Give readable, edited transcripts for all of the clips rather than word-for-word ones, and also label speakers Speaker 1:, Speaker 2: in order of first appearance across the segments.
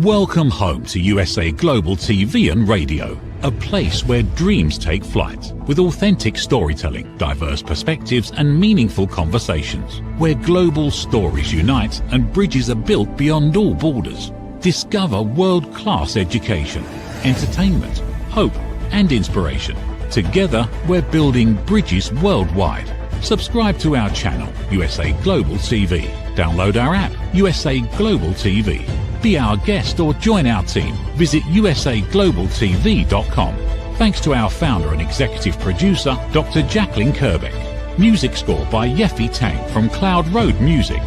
Speaker 1: Welcome home to USA Global TV and Radio, a place where dreams take flight, with authentic storytelling, diverse perspectives and meaningful conversations, where global stories unite and bridges are built beyond all borders. Discover world-class education, entertainment, hope and inspiration. Together, we're building bridges worldwide. Subscribe to our channel, USA Global TV. Download our app, USA Global TV. Be our guest or join our team. Visit usaglobaltv.com. Thanks to our founder and executive producer, Dr. Jacalyn Kerbeck. Music score by Yeffy Tang from Cloud Road Music.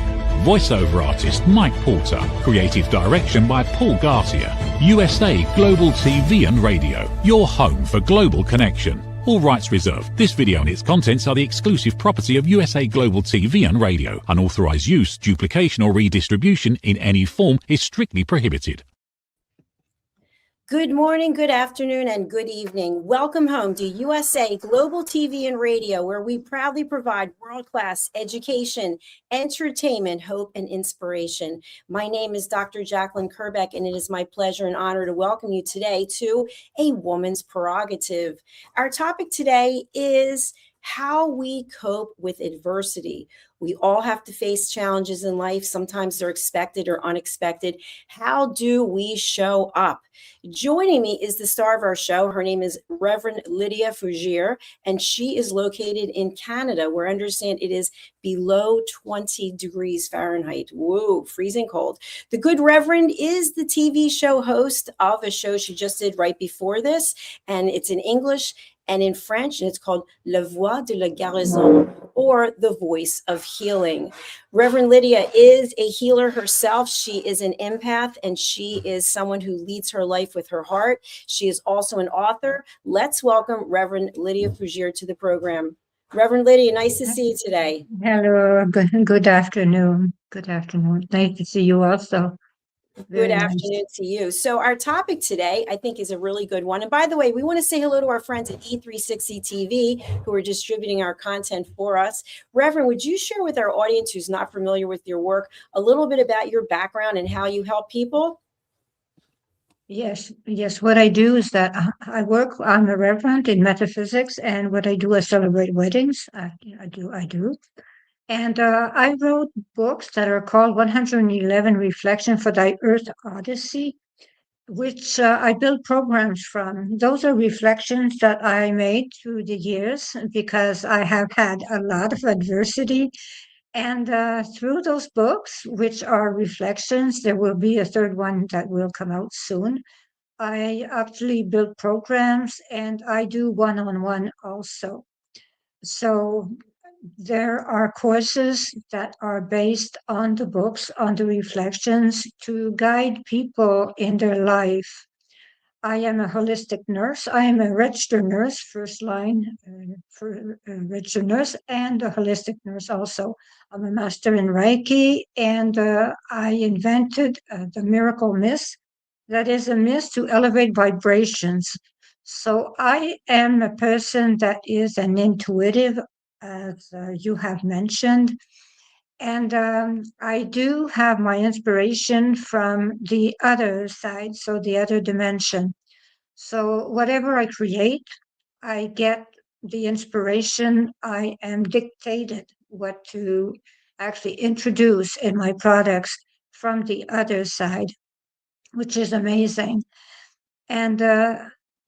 Speaker 1: Voiceover artist Mike Porter. Creative direction by Paul Garcia. USA Global TV and Radio. Your home for global connection. All rights reserved. This video and its contents are the exclusive property of USA Global TV and Radio. Unauthorized use, duplication or redistribution in any form is strictly prohibited.
Speaker 2: Good morning, good afternoon, and good evening. Welcome home to USA Global TV and Radio, where we proudly provide world-class education, entertainment, hope, and inspiration. My name is Dr. Jacalyn Kerbeck, and it is my pleasure and honor to welcome you today to A Woman's Prerogative. Our topic today is how we cope with adversity. We all have to face challenges in life. Sometimes they're expected or unexpected. How do we show up? Joining me is the star of our show. Her name is Reverend Lydia Fougeres, and she is located in Canada, where I understand it is below 20 degrees Fahrenheit. Whoa, freezing cold. The good Reverend is the TV show host of a show she just did right before this, and it's in English and in French, and it's called La Voix de la Guérison, or The Voice of Healing. Reverend Lydia is a healer herself. She is an empath, and she is someone who leads her life with her heart. She is also an author. Let's welcome Reverend Lydia Fougeres to the program. Reverend Lydia, nice to see you today.
Speaker 3: Hello, good afternoon. Good afternoon. Nice to see you also.
Speaker 2: Good afternoon to you. So our topic today, I think, is a really good one. And by the way, we want to say hello to our friends at E360 TV who are distributing our content for us. Reverend, would you share with our audience who's not familiar with your work a little bit about your background and how you help people?
Speaker 3: Yes. What I do is that I'm a reverend in metaphysics, and what I do is celebrate weddings. I do. And I wrote books that are called 111 Reflections for Thy Earth Odyssey, which I build programs from. Those are reflections that I made through the years because I have had a lot of adversity. And through those books, which are reflections, there will be a third one that will come out soon. I actually build programs, and I do one-on-one also. So there are courses that are based on the books, on the reflections, to guide people in their life. I am a holistic nurse. I am a registered nurse, first line for registered nurse, and a holistic nurse also. I'm a master in Reiki, and I invented the miracle mist. That is a mist to elevate vibrations. So I am a person that is an intuitive, as you have mentioned. And I do have my inspiration from the other side, so the other dimension. So whatever I create, I get the inspiration. I am dictated what to actually introduce in my products from the other side, which is amazing. And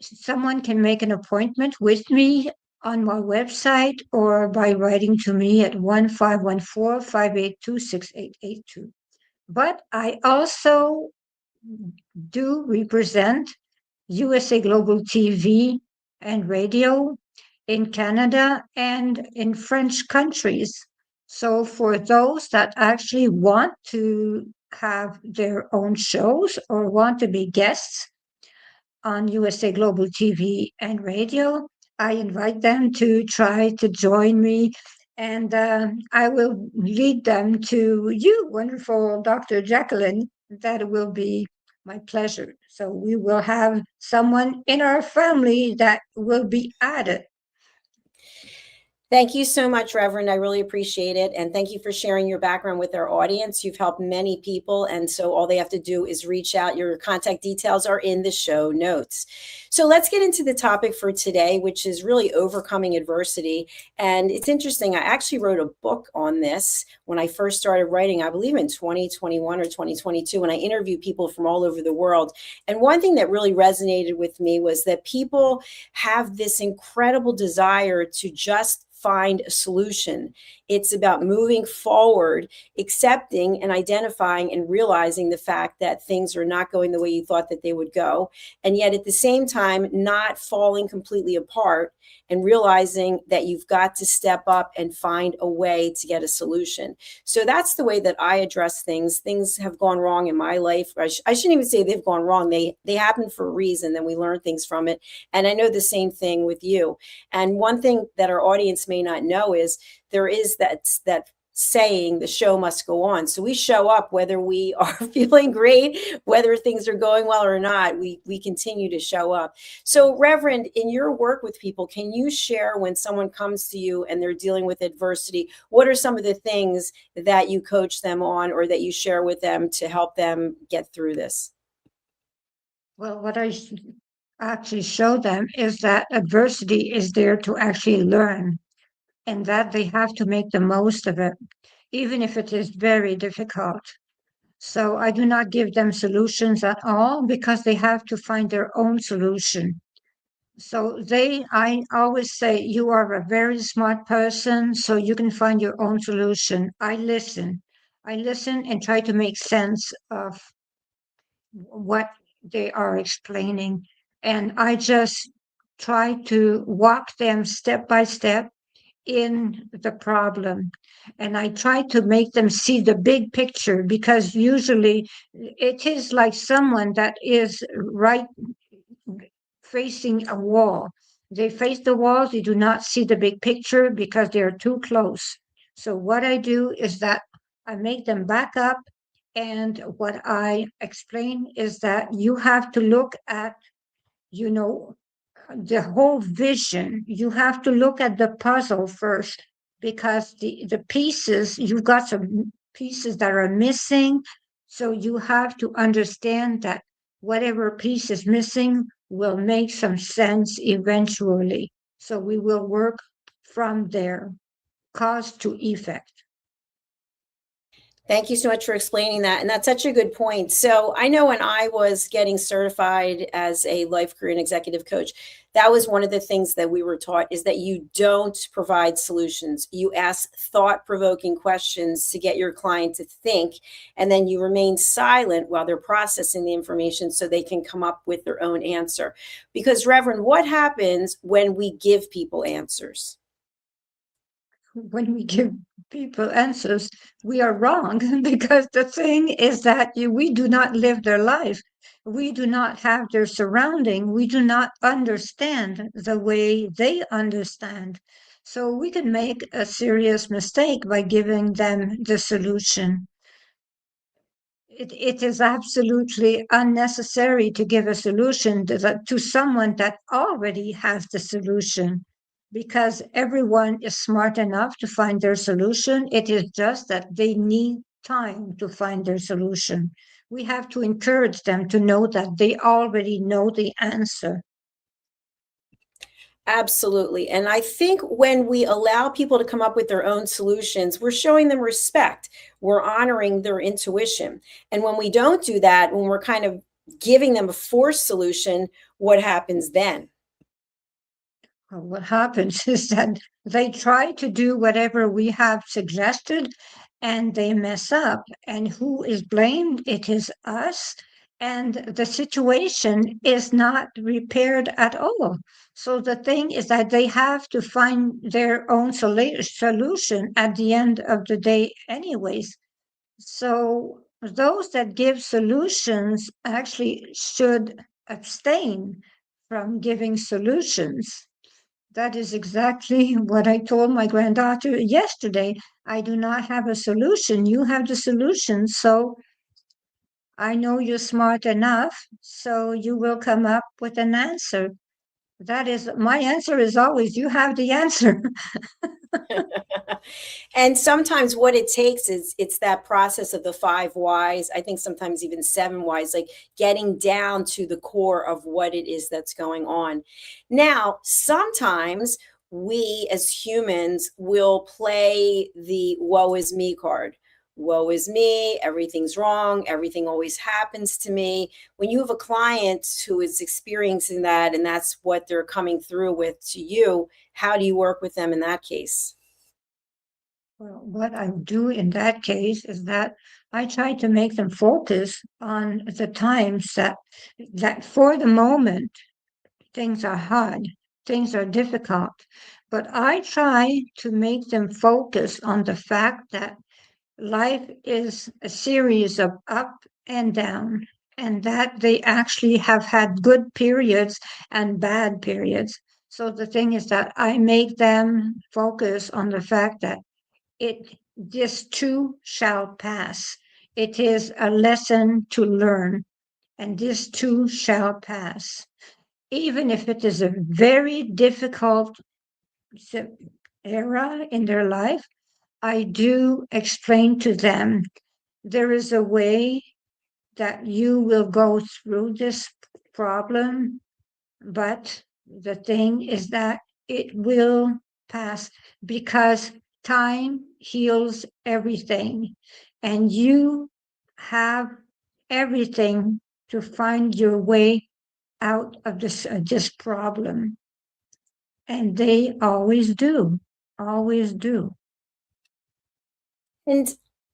Speaker 3: someone can make an appointment with me on my website or by writing to me at 1-514-582-6882. But I also do represent USA Global TV and Radio in Canada and in French countries. So for those that actually want to have their own shows or want to be guests on USA Global TV and Radio, I invite them to try to join me, and I will lead them to you, wonderful Dr. Jacalyn. That will be my pleasure. So we will have someone in our family that will be added.
Speaker 2: Thank you so much, Reverend. I really appreciate it. And thank you for sharing your background with our audience. You've helped many people. And so all they have to do is reach out. Your contact details are in the show notes. So let's get into the topic for today, which is really overcoming adversity. And it's interesting. I actually wrote a book on this when I first started writing, I believe in 2021 or 2022, when I interviewed people from all over the world. And one thing that really resonated with me was that people have this incredible desire to just find a solution. It's about moving forward, accepting and identifying and realizing the fact that things are not going the way you thought that they would go. And yet at the same time, not falling completely apart and realizing that you've got to step up and find a way to get a solution. So that's the way that I address things. Things have gone wrong in my life. I shouldn't even say they've gone wrong. They happen for a reason, then we learn things from it. And I know the same thing with you. And one thing that our audience may not know is there is that saying, the show must go on. So we show up whether we are feeling great, whether things are going well or not, we continue to show up. So Reverend, in your work with people, can you share when someone comes to you and they're dealing with adversity, what are some of the things that you coach them on or that you share with them to help them get through this?
Speaker 3: Well, what I actually show them is that adversity is there to actually learn and that they have to make the most of it, even if it is very difficult. So I do not give them solutions at all because they have to find their own solution. So I always say, you are a very smart person, so you can find your own solution. I listen. I listen and try to make sense of what they are explaining. And I just try to walk them step by step in the problem. And I try to make them see the big picture because usually it is like someone that is right facing a wall. They face the wall, they do not see the big picture because they're too close. So, what I do is that I make them back up. And what I explain is that you have to look at, you know, the whole vision. You have to look at the puzzle first because the pieces, you've got some pieces that are missing. So you have to understand that whatever piece is missing will make some sense eventually. So we will work from there, cause to effect.
Speaker 2: Thank you so much for explaining that. And that's such a good point. So I know when I was getting certified as a life, career, and executive coach, that was one of the things that we were taught is that you don't provide solutions. You ask thought-provoking questions to get your client to think, and then you remain silent while they're processing the information so they can come up with their own answer. Because Reverend, what happens when we give people answers?
Speaker 3: When we give people answers, we are wrong because the thing is that we do not live their life. We do not have their surrounding. We do not understand the way they understand. So we can make a serious mistake by giving them the solution. It is absolutely unnecessary to give a solution to someone that already has the solution because everyone is smart enough to find their solution. It is just that they need time to find their solution. We have to encourage them to know that they already know the answer.
Speaker 2: Absolutely. And I think when we allow people to come up with their own solutions, we're showing them respect. We're honoring their intuition. And when we don't do that, when we're kind of giving them a forced solution, what happens then?
Speaker 3: Well, what happens is that they try to do whatever we have suggested and they mess up. And who is blamed? It is us. And the situation is not repaired at all. So the thing is that they have to find their own solution at the end of the day, anyways. So those that give solutions actually should abstain from giving solutions. That is exactly what I told my granddaughter yesterday. I do not have a solution. You have the solution. So I know you're smart enough. So you will come up with an answer. That is, my answer is always, you have the answer.
Speaker 2: And sometimes what it takes is it's that process of the 5 whys. I think sometimes even 7 whys, like getting down to the core of what it is that's going on. Now, sometimes we as humans will play the woe is me card. Woe is me, everything's wrong, everything always happens to me. When you have a client who is experiencing that and that's what they're coming through with to you, how do you work with them in that case?
Speaker 3: Well, what I do in that case is that I try to make them focus on the times that for the moment things are hard, things are difficult, but I try to make them focus on the fact that life is a series of up and down, and that they actually have had good periods and bad periods. So the thing is that I make them focus on the fact that it this too shall pass. It is a lesson to learn, and this too shall pass. Even if it is a very difficult era in their life, I do explain to them there is a way that you will go through this problem, but the thing is that it will pass because time heals everything, and you have everything to find your way out of this problem. And they always do, always do.
Speaker 2: And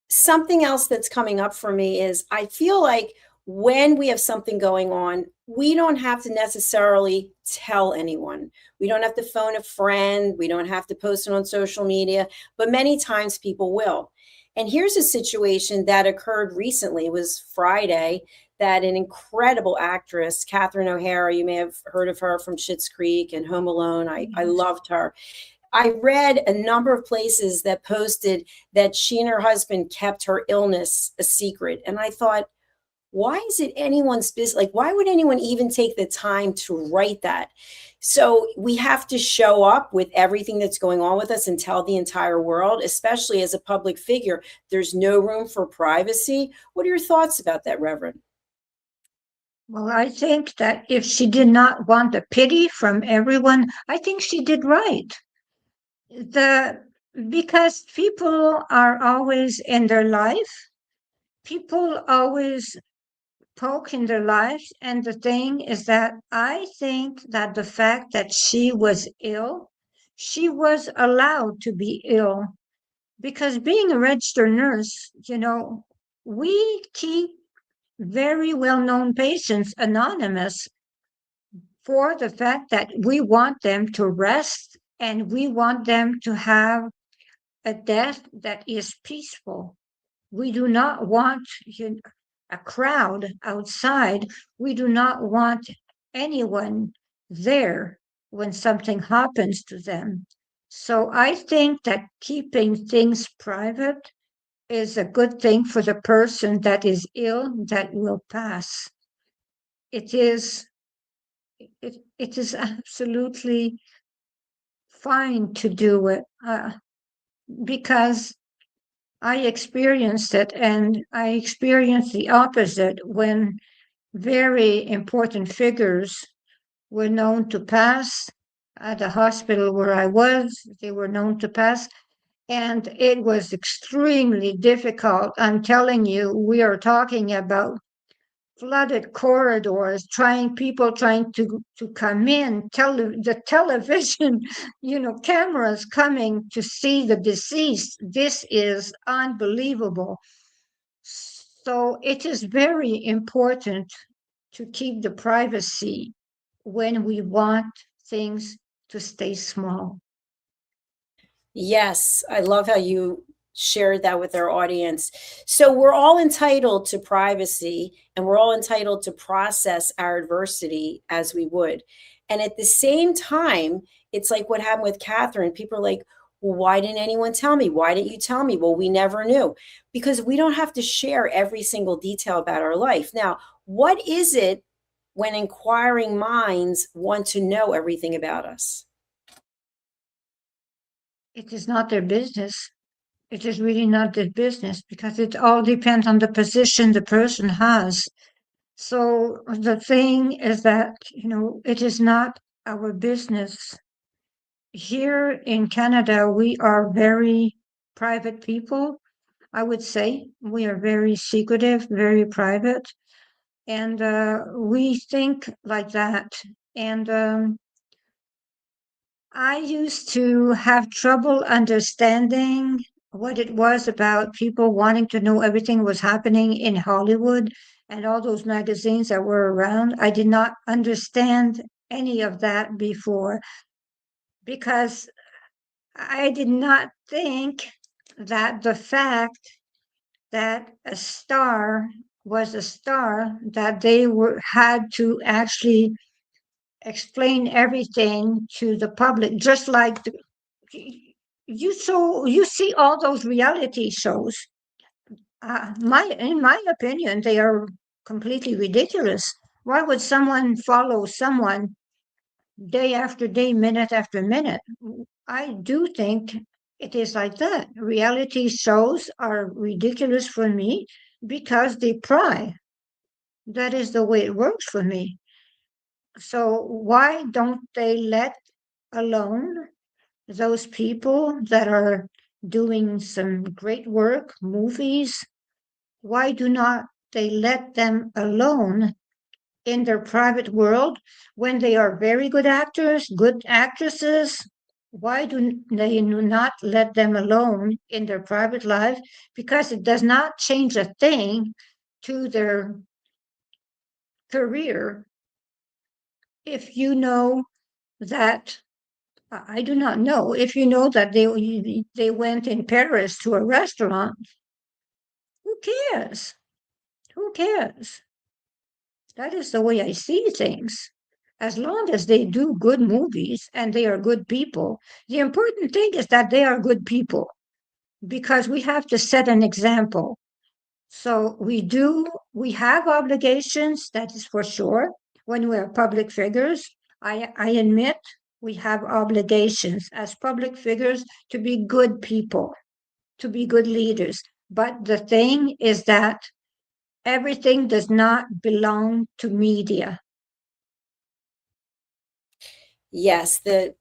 Speaker 2: something else that's coming up for me is I feel like when we have something going on, we don't have to necessarily tell anyone. We don't have to phone a friend. We don't have to post it on social media, but many times people will. And here's a situation that occurred recently. It was Friday that an incredible actress, Catherine O'Hara, you may have heard of her from Schitt's Creek and Home Alone. I
Speaker 3: Yes.
Speaker 2: loved her. I read a number of places that posted that she and her husband kept her illness a secret. And I thought, why is it anyone's business? Like, why would anyone even take the time to write that? So we have to show up with everything that's going on with us and tell the entire world, especially as a public figure. There's no room for privacy. What are your thoughts about that, Reverend?
Speaker 3: Well, I think that if she did not want the pity from everyone, I think she did right. The Because people are always in their life, people always poke in their lives, and the thing is that I think that the fact that she was ill, she was allowed to be ill because being a registered nurse, we keep very well-known patients anonymous for the fact that we want them to rest and we want them to have a death that is peaceful. We do not want a crowd outside. We do not want anyone there when something happens to them. So I think that keeping things private is a good thing for the person that is ill that will pass. It is it is absolutely fine to do it because I experienced it, and I experienced the opposite when very important figures were known to pass at the hospital where I was. They were known to pass, and it was extremely difficult. I'm telling you, we are talking about flooded corridors, people trying to come in, the television, cameras coming to see the deceased. This is unbelievable. So it is very important to keep the privacy when we want things to stay small.
Speaker 2: Yes, I love how you shared that with our audience. So we're all entitled to privacy and we're all entitled to process our adversity as we would. And at the same time, it's like what happened with Catherine. People are like, well, why didn't anyone tell me? Why didn't you tell me? Well, we never knew because we don't have to share every single detail about our life. Now, what is it when inquiring minds want to know everything about us?
Speaker 3: it is not their business. It is really not their business because it all depends on the position the person has. So the thing is that, it is not our business. Here in Canada, we are very private people, I would say. We are very secretive, very private, and we think like that. And I used to have trouble understanding what it was about people wanting to know everything was happening in Hollywood and all those magazines that were around. I did not understand any of that before because I did not think that the fact that a star was a star, that they had to actually explain everything to the public, just like you see all those reality shows. In my opinion, they are completely ridiculous. Why would someone follow someone day after day, minute after minute? I do think it is like that. Reality shows are ridiculous for me because they pry. That is the way it works for me. So why don't they let alone those people that are doing some great work, movies? Why do not they let them alone in their private world when they are very good actors, good actresses? Why do they not let them alone in their private life? Because it does not change a thing to their career. If you know that, I do not know, if you know that they went in Paris to a restaurant, who cares? Who cares? That is the way I see things. As long as they do good movies and they are good people, the important thing is that they are good people because we have to set an example. So we have obligations, that is for sure. When we are public figures, I admit we have obligations as public figures to be good people, to be good leaders. But the thing is that everything does not belong to media.
Speaker 2: Yes, the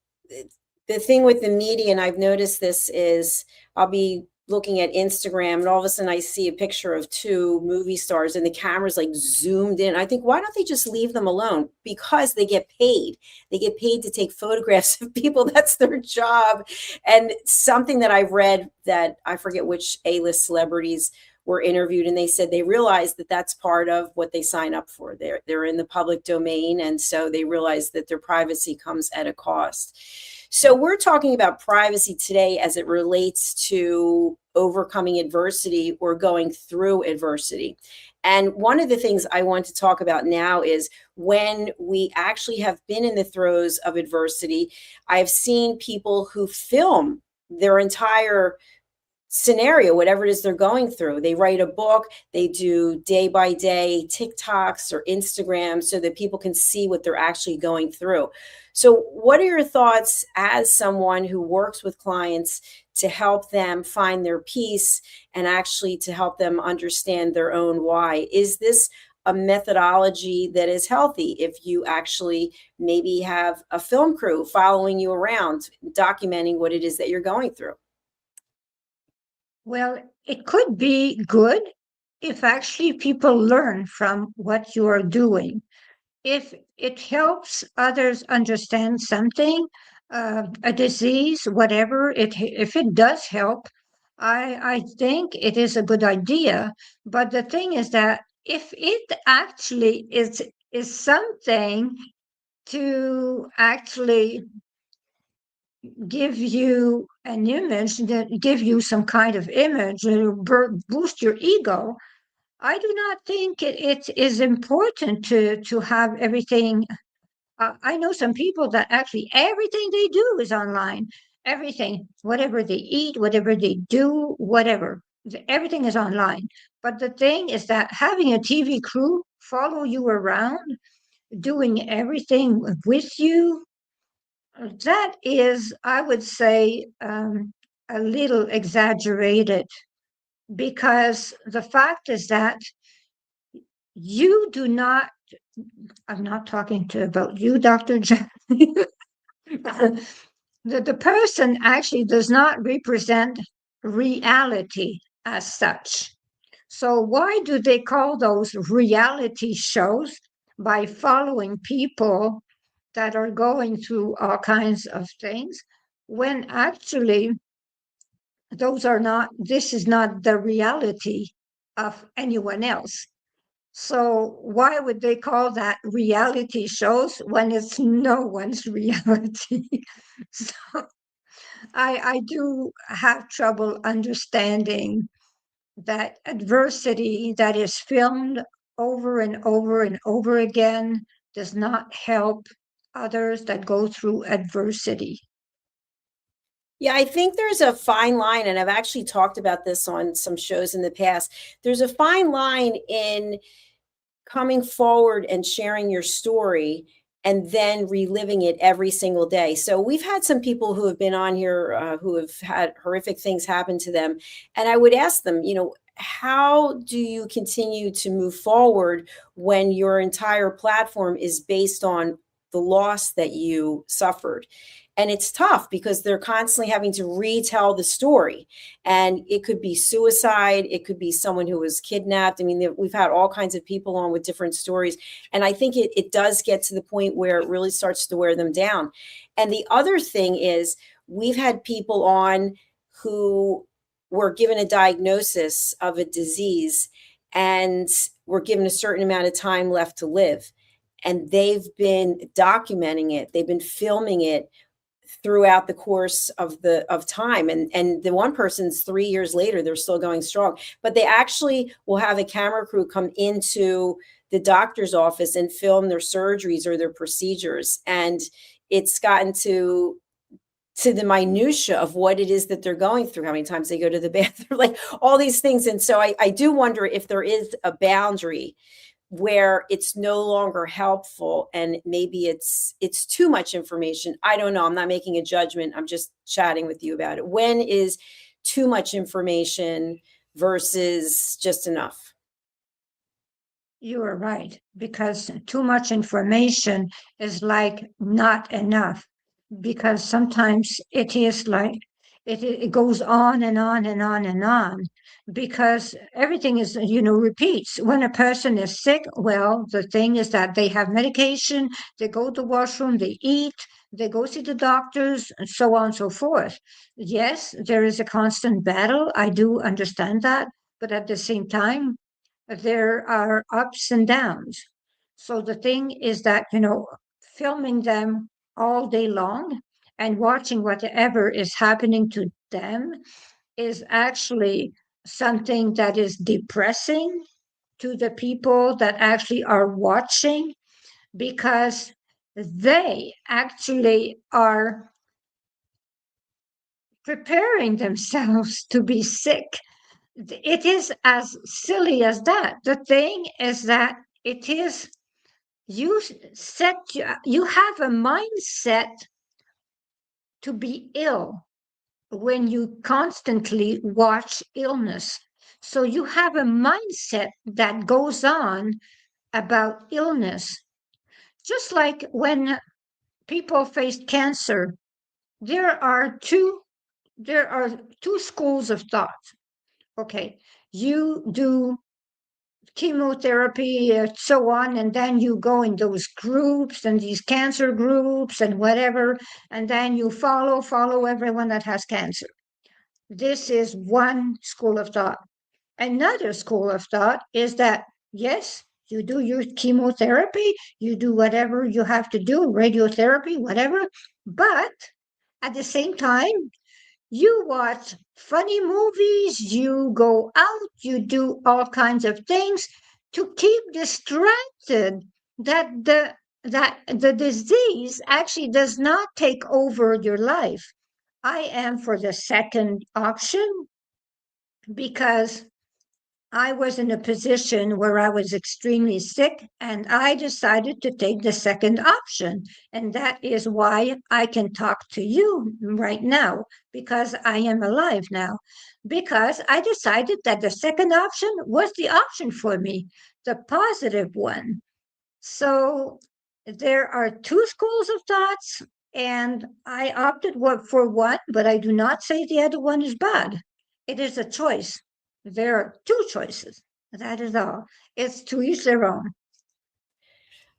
Speaker 2: thing with the media, and I've noticed this, is I'll be looking at Instagram and all of a sudden I see a picture of two movie stars and the camera's like zoomed in. I think, why don't they just leave them alone? Because they get paid. They get paid to take photographs of people. That's their job. And something that I've read, that I forget which A-list celebrities were interviewed, and they said they realized that that's part of what they sign up for. They're in the public domain, and so they realize that their privacy comes at a cost. So we're talking about privacy today as it relates to overcoming adversity or going through adversity. And one of the things I want to talk about now is when we actually have been in the throes of adversity. I've seen people who film their entire scenario, whatever it is they're going through. They write a book, they do day by day TikToks or Instagram so that people can see what they're actually going through. So what are your thoughts as someone who works with clients to help them find their peace and actually to help them understand their own why? Is this a methodology that is healthy if you actually maybe have a film crew following you around, documenting what it is that you're going through?
Speaker 3: Well, it could be good if actually people learn from what you are doing. If it helps others understand something, a disease, whatever, if it does help, I think it is a good idea. But the thing is that if it actually is something to actually give you an image, that give you some kind of image, boost your ego, I do not think it is important to have everything. I know some people that actually everything they do is online. Everything, whatever they eat, whatever they do, whatever, everything is online. But the thing is that having a TV crew follow you around, doing everything with you, That is, I would say, a little exaggerated, because the fact is that you do not, I'm not talking about you, Dr. Jen. The person actually does not represent reality as such. So, why do they call those reality shows? By following people that are going through all kinds of things, when actually this is not the reality of anyone else. So why would they call that reality shows when it's no one's reality? So I do have trouble understanding that adversity that is filmed over and over and over again does not help others that go through adversity.
Speaker 2: Yeah, I think there's a fine line, and I've actually talked about this on some shows in the past. There's a fine line in coming forward and sharing your story and then reliving it every single day. So we've had some people who have been on here who have had horrific things happen to them. And I would ask them, how do you continue to move forward when your entire platform is based on the loss that you suffered? And it's tough because they're constantly having to retell the story. And it could be suicide, it could be someone who was kidnapped. I mean, we've had all kinds of people on with different stories. And I think it does get to the point where it really starts to wear them down. And the other thing is, we've had people on who were given a diagnosis of a disease and were given a certain amount of time left to live. And they've been documenting it, they've been filming it throughout the course of time, and the one person's 3 years later, they're still going strong. But they actually will have a camera crew come into the doctor's office and film their surgeries or their procedures, and it's gotten to the minutia of what it is that they're going through, how many times they go to the bathroom, like all these things. And so I do wonder if there is a boundary where it's no longer helpful and maybe it's too much information. I don't know. I'm not making a judgment. I'm just chatting with you about it. When is too much information versus just enough?
Speaker 3: You are right, because too much information is like not enough, because sometimes it is like it goes on and on and on and on, because everything is, repeats. When a person is sick, well, the thing is that they have medication, they go to the washroom, they eat, they go see the doctors, and so on and so forth. Yes, there is a constant battle. I do understand that. But at the same time, there are ups and downs. So the thing is that, filming them all day long and watching whatever is happening to them is actually something that is depressing to the people that actually are watching, because they actually are preparing themselves to be sick. It is as silly as that. The thing is that it is, you you have a mindset to be ill when you constantly watch illness. So you have a mindset that goes on about illness. Just like when people face cancer, there are two there are two schools of thought. Okay, you do chemotherapy, so on, and then you go in those groups and these cancer groups and whatever, and then you follow everyone that has cancer. This is one school of thought. Another school of thought is that, yes, you do your chemotherapy, you do whatever you have to do, radiotherapy, whatever, but at the same time, you watch funny movies, you go out, you do all kinds of things to keep distracted, that the disease actually does not take over your life. I am for the second option, because I was in a position where I was extremely sick, and I decided to take the second option. And that is why I can talk to you right now, because I am alive now. Because I decided that the second option was the option for me, the positive one. So there are two schools of thoughts, and I opted for one, but I do not say the other one is bad. It is a choice. There are two choices. That is all. It's to each their own.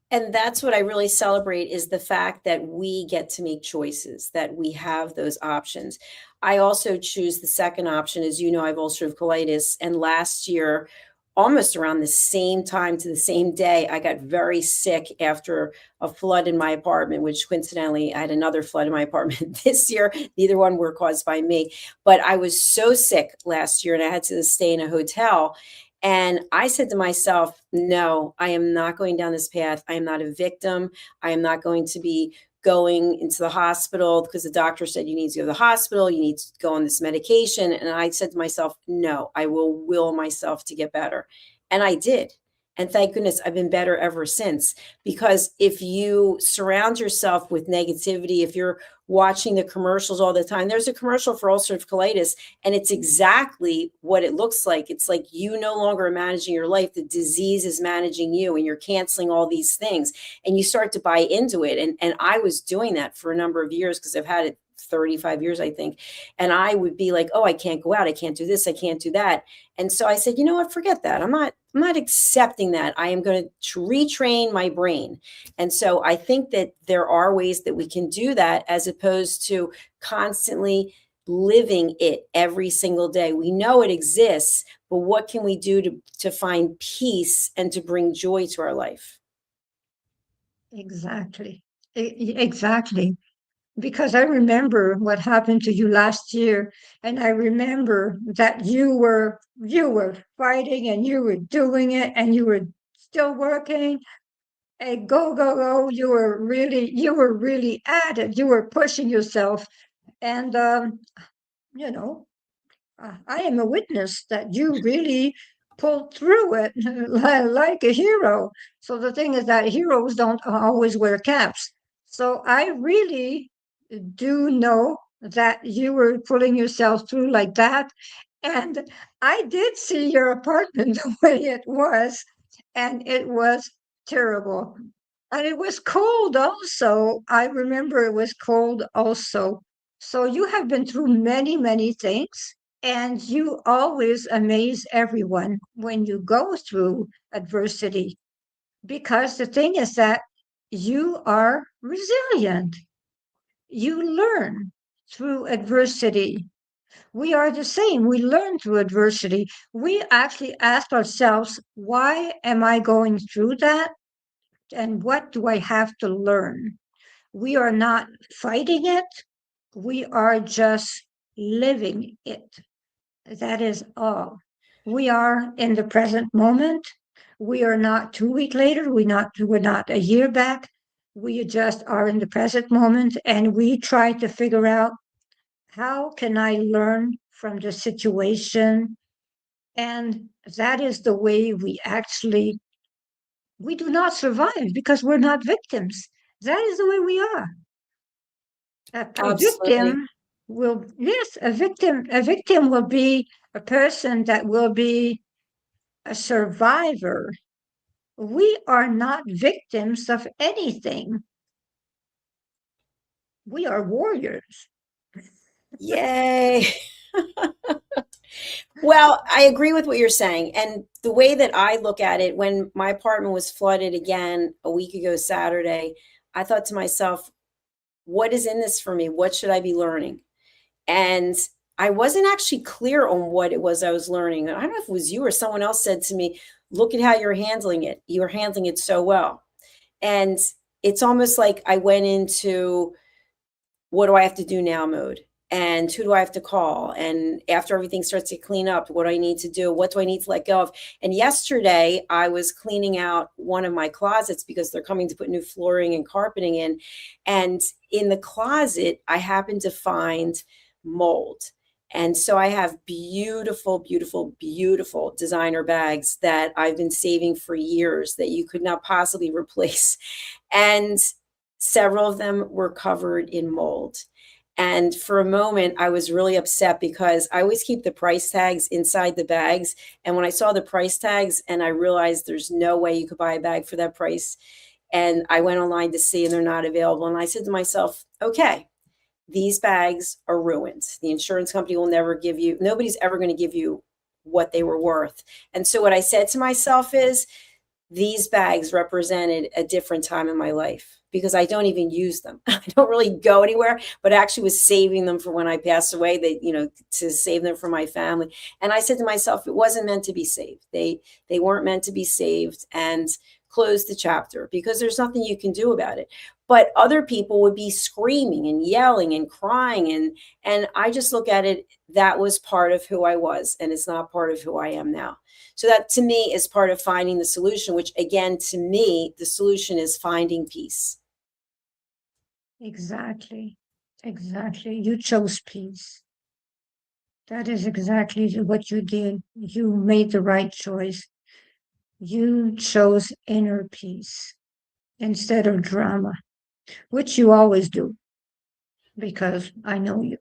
Speaker 2: And that's what I really celebrate is the fact that we get to make choices, that we have those options. I also choose the second option. As you know, I have ulcerative colitis. And last year, almost around the same time to the same day, I got very sick after a flood in my apartment, which coincidentally, I had another flood in my apartment this year. Neither one were caused by me. But I was so sick last year and I had to stay in a hotel. And I said to myself, no, I am not going down this path. I am not a victim. I am not going to be going into the hospital because the doctor said you need to go to the hospital. You need to go on this medication. And I said to myself, no, I will myself to get better. And I did. And thank goodness I've been better ever since. Because if you surround yourself with negativity, if you're watching the commercials all the time, there's a commercial for ulcerative colitis, and it's exactly what it looks like. It's like you no longer are managing your life. The disease is managing you, and you're canceling all these things. And you start to buy into it. And I was doing that for a number of years because I've had it 35 years, I think. And I would be like, oh, I can't go out. I can't do this. I can't do that. And so I said, you know what, forget that. I'm not accepting that. I am going to retrain my brain. And so I think that there are ways that we can do that as opposed to constantly living it every single day. We know it exists, but what can we do to find peace and to bring joy to our life?
Speaker 3: Exactly. Exactly. Because I remember what happened to you last year, and I remember that you were fighting and you were doing it and you were still working and go. You were really at it. You were pushing yourself, and you know I am a witness that you really pulled through it like a hero. So the thing is that heroes don't always wear caps. So I really do know that you were pulling yourself through like that. And I did see your apartment the way it was, and it was terrible. And it was cold also. I remember it was cold also. So you have been through many, many things, and you always amaze everyone when you go through adversity. Because the thing is that you are resilient. You learn through adversity. We are the same. We learn through adversity. We actually ask ourselves, why am I going through that? And what do I have to learn? We are not fighting it. We are just living it. That is all. We are in the present moment. We are not 2 weeks later. We're not a year back. We just are in the present moment, and we try to figure out how can I learn from the situation. And that is the way we do not survive because we're not victims. That is the way we are. A
Speaker 2: Absolutely.
Speaker 3: victim a victim will be a person that will be a survivor. We are not victims of anything. We are warriors.
Speaker 2: Yay. Well, I agree with what you're saying. And the way that I look at it, when my apartment was flooded again a week ago Saturday, I thought to myself, what is in this for me? What should I be learning? And I wasn't actually clear on what it was I was learning. I don't know if it was you or someone else said to me, look at how you're handling it. You're handling it so well. And it's almost like I went into what do I have to do now mode? And who do I have to call? And after everything starts to clean up, what do I need to do? What do I need to let go of? And yesterday I was cleaning out one of my closets because they're coming to put new flooring and carpeting in. And in the closet, I happened to find mold. And so I have beautiful, beautiful, beautiful designer bags that I've been saving for years that you could not possibly replace. And several of them were covered in mold. And for a moment, I was really upset because I always keep the price tags inside the bags. And when I saw the price tags and I realized there's no way you could buy a bag for that price, and I went online to see and they're not available. And I said to myself, okay, these bags are ruined. The insurance company will never give you, nobody's ever going to give you what they were worth. And so what I said to myself is, these bags represented a different time in my life because I don't even use them. I don't really go anywhere, but I actually was saving them for when I pass away, to save them for my family. And I said to myself, it wasn't meant to be saved. They weren't meant to be saved, and close the chapter because there's nothing you can do about it. But other people would be screaming and yelling and crying. And I just look at it, that was part of who I was, and it's not part of who I am now. So that to me is part of finding the solution, which again, to me, the solution is finding peace.
Speaker 3: Exactly. Exactly. You chose peace. That is exactly what you did. You made the right choice. You chose inner peace instead of drama, which you always do because I know you.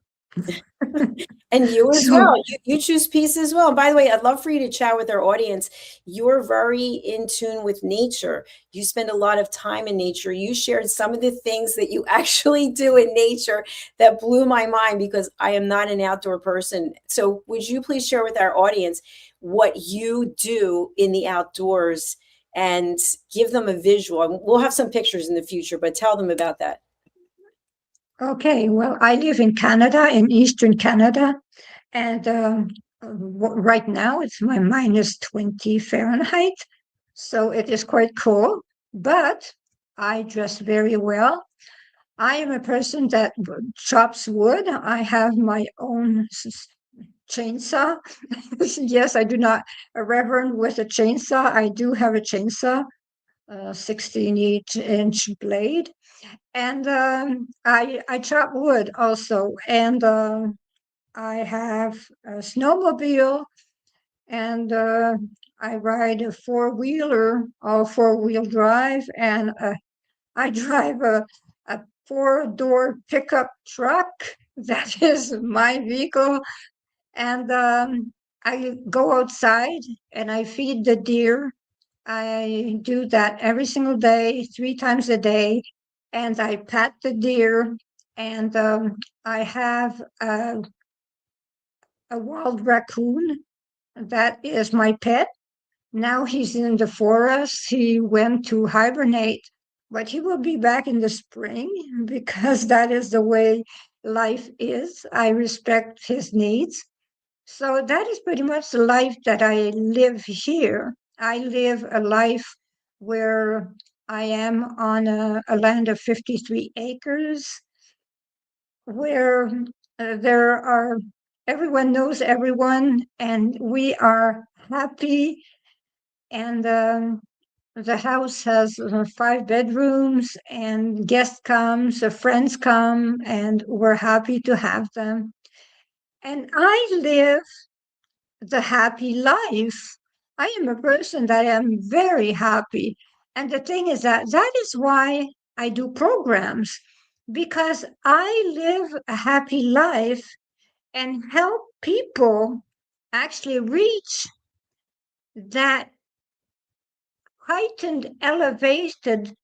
Speaker 2: And you as
Speaker 3: So,
Speaker 2: well. You choose peace as well. And by the way, I'd love for you to chat with our audience. You're very in tune with nature. You spend a lot of time in nature. You shared some of the things that you actually do in nature that blew my mind because I am not an outdoor person. So would you please share with our audience what you do in the outdoors and give them a visual? We'll have some pictures in the future, but tell them about that.
Speaker 3: okay, well, I live in Canada, in Eastern Canada, and right now it's my minus 20 Fahrenheit. So it is quite cool, but I dress very well. I am a person that chops wood. I have my own chainsaw. Yes, I do not, a reverend with a chainsaw. I do have a chainsaw, 16-inch blade. And I chop wood also. And I have a snowmobile, and I ride a four-wheeler, all four-wheel drive, and I drive a four-door pickup truck. That is my vehicle. And I go outside and I feed the deer. I do that every single day, 3 times a day. And I pat the deer. And I have a wild raccoon. That is my pet. Now he's in the forest. He went to hibernate, but he will be back in the spring because that is the way life is. I respect his needs. So that is pretty much the life that I live here. I live a life where I am on a land of 53 acres, where there are, everyone knows everyone, and we are happy. And the house has 5 bedrooms, and guests come, so friends come, and we're happy to have them. And I live the happy life. I am a person that am very happy. And the thing is that is why I do programs, because I live a happy life and help people actually reach that heightened, elevated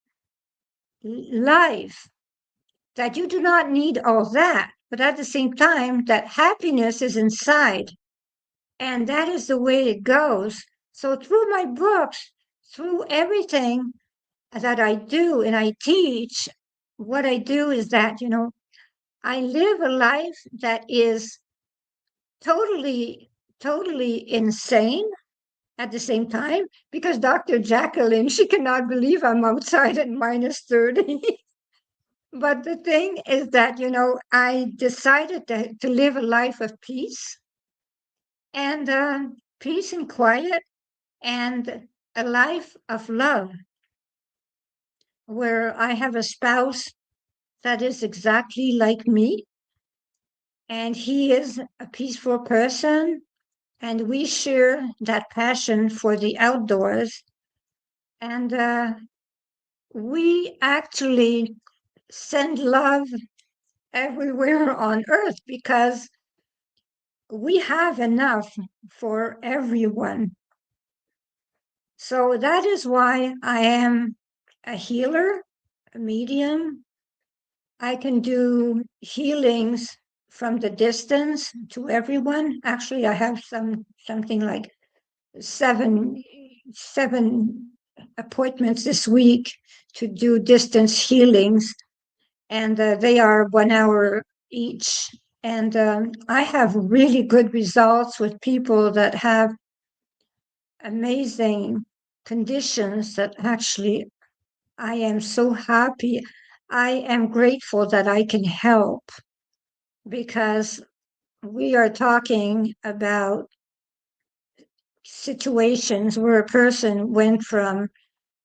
Speaker 3: life, that you do not need all that, but at the same time, that happiness is inside. And that is the way it goes. So through my books, through everything that I do and I teach, what I do is that, I live a life that is totally, totally insane at the same time, because Dr. Jacalyn, she cannot believe I'm outside at minus 30. But the thing is that, I decided to live a life of peace, and peace and quiet, and a life of love, where I have a spouse that is exactly like me, and he is a peaceful person, and we share that passion for the outdoors. And we actually send love everywhere on earth because we have enough for everyone. So that is why I am a healer, a medium. I can do healings from the distance to everyone. Actually, I have something like seven appointments this week to do distance healings, and they are 1 hour each. And I have really good results with people that have amazing conditions that actually I am so happy. I am grateful that I can help because we are talking about situations where a person went from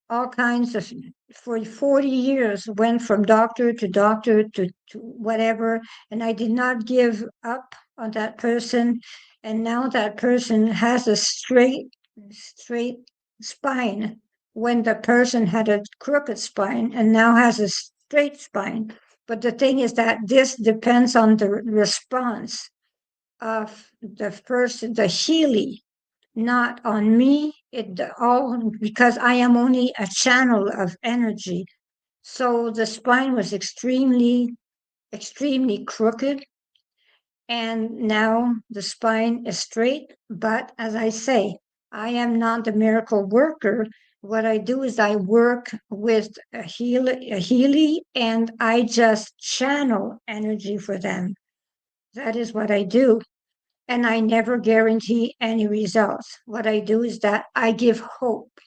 Speaker 3: all kinds of, for 40 years, went from doctor to whatever, and I did not give up on that person. And now that person has a straight spine when the person had a crooked spine and now has a straight spine. But the thing is that this depends on the response of the person, the healing, not on me. It all because I am only a channel of energy. So the spine was extremely crooked, and now the spine is straight. But as I say, I am not a miracle worker. What I do is I work with a healy, and I just channel energy for them. That is what I do. And I never guarantee any results. What I do is that I give hope.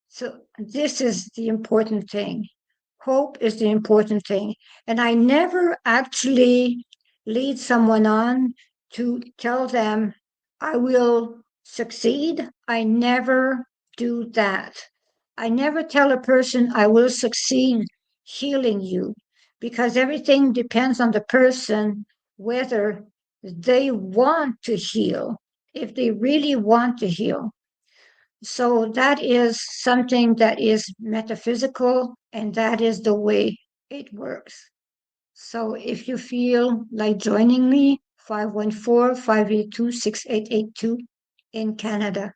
Speaker 3: So this is the important thing. Hope is the important thing. And I never actually lead someone on to tell them, I will succeed. I never do that. I never tell a person, I will succeed healing you, because everything depends on the person, whether they want to heal, if they really want to heal. So that is something that is metaphysical, and that is the way it works. So if you feel like joining me, 514-582-6882 in Canada.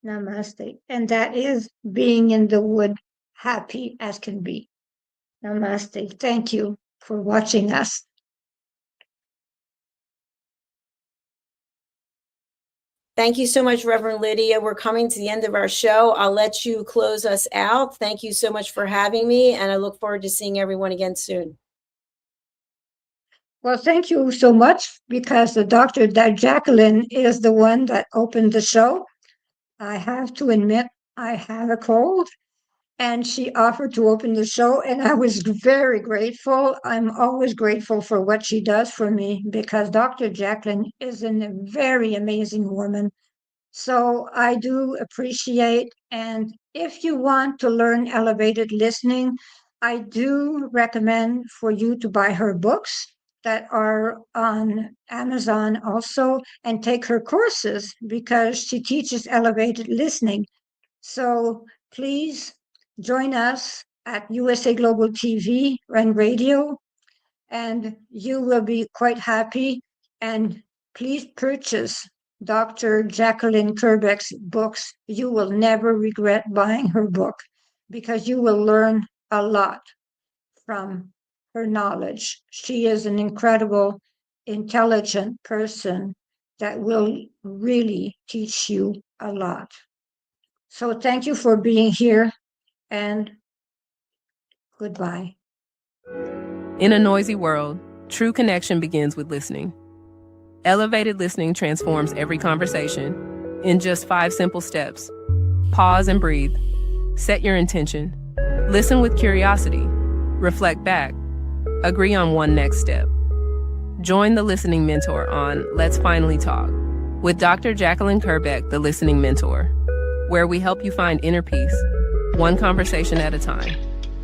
Speaker 3: Namaste. And that is being in the wood, happy as can be. Namaste. Thank you for watching us.
Speaker 2: Thank you so much, Reverend Lydia. We're coming to the end of our show. I'll let you close us out. Thank you so much for having me, and I look forward to seeing everyone again soon.
Speaker 3: Well, thank you so much, because the doctor, that Jacalyn, is the one that opened the show. I have to admit, I have a cold, and she offered to open the show, and I was very grateful. I'm always grateful for what she does for me, because Dr. Jacalyn is a very amazing woman. So I do appreciate, and if you want to learn elevated listening, I do recommend for you to buy her books that are on Amazon also, and take her courses, because she teaches elevated listening. So please join us at USA Global TV and radio, and you will be quite happy. And please purchase Dr. Jacalyn Kerbeck's books. You will never regret buying her book, because you will learn a lot from her knowledge. She is an incredible, intelligent person that will really teach you a lot. So thank you for being here, and goodbye.
Speaker 4: In a noisy world, true connection begins with listening. Elevated listening transforms every conversation in just 5 simple steps. Pause and breathe. Set your intention. Listen with curiosity. Reflect back. Agree on one next step. Join the Listening Mentor on Let's Finally Talk with Dr. Jacalyn Kerbeck, the Listening Mentor, where we help you find inner peace, one conversation at a time.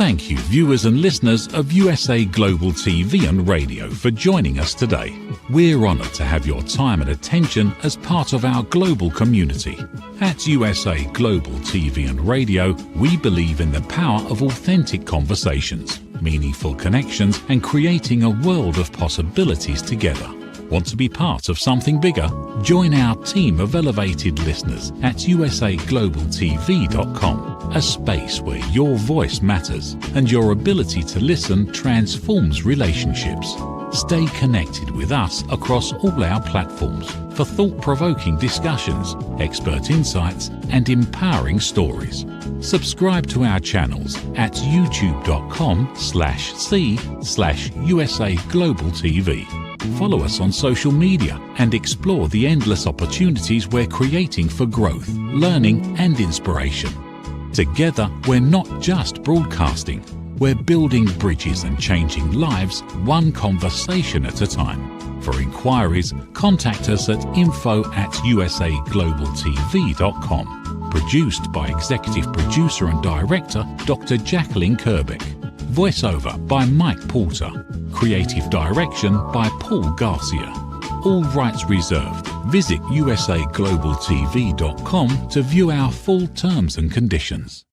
Speaker 1: Thank you, viewers and listeners of USA Global TV and Radio, for joining us today. We're honoured to have your time and attention as part of our global community. At USA Global TV and Radio, we believe in the power of authentic conversations, meaningful connections, and creating a world of possibilities together. Want to be part of something bigger? Join our team of elevated listeners at usaglobaltv.com, a space where your voice matters and your ability to listen transforms relationships. Stay connected with us across all our platforms for thought-provoking discussions, expert insights, and empowering stories. Subscribe to our channels at youtube.com/c/USA Global TV. Follow us on social media and explore the endless opportunities we're creating for growth, learning, and inspiration. Together, we're not just broadcasting, we're building bridges and changing lives one conversation at a time. For inquiries, contact us at info@usaglobaltv.com. Produced by Executive Producer and Director Dr. Jacalyn Kerbeck. Voiceover by Mike Porter. Creative direction by Paul Garcia. All rights reserved. Visit usaglobaltv.com to view our full terms and conditions.